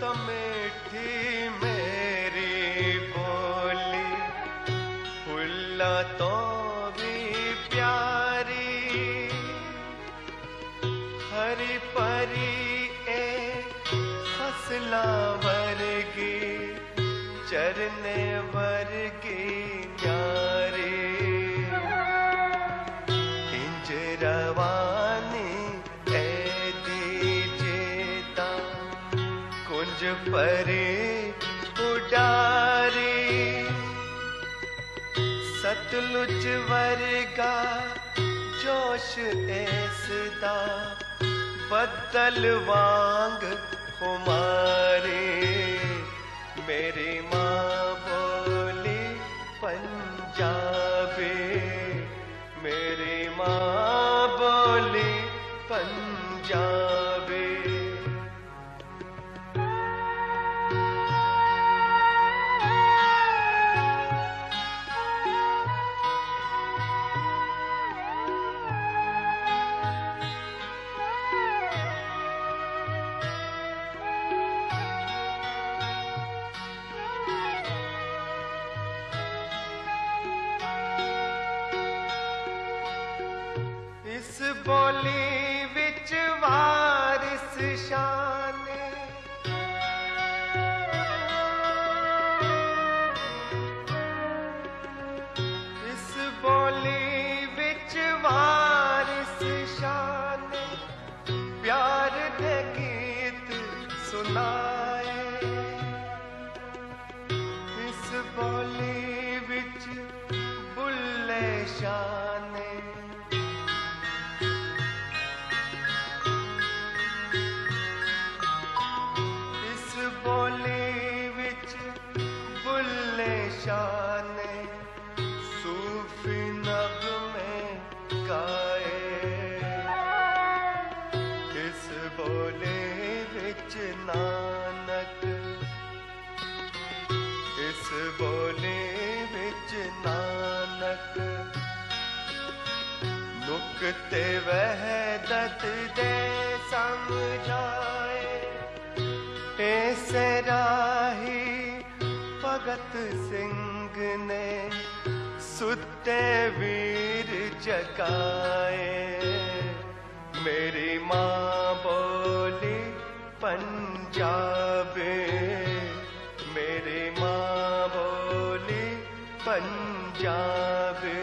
तो मीठी मेरी बोली, फुल्ला तो भी प्यारी, हरी परी ए फसला वर्गी, चरने वर्गी न्यारी, इंज रवानी ए दीजेता, कुंज परी उडारी, सतलुज वर्गा जोश ऐसदा, बदल वांग खुमारी, मेरी माँ बोली पंजाबी, मेरी माँ बोली पंजाबी। इस बोली विच वारिस शाने, इस बोली विच वारिस शाने, प्यार दे गीत सुनाए, इस बोली विच बुल्ले शाने, बोली विच बुल्ले शाने, सूफी नग़्मे गाए, इस बोली विच नानक, इस बोली विच नानक, नुक्ते वहदत दे समझाए, ऐसे राही भगत सिंह ने सुते वीर जगाए, मेरी माँ बोली पंजाबी, मेरी माँ बोली पंजाबी।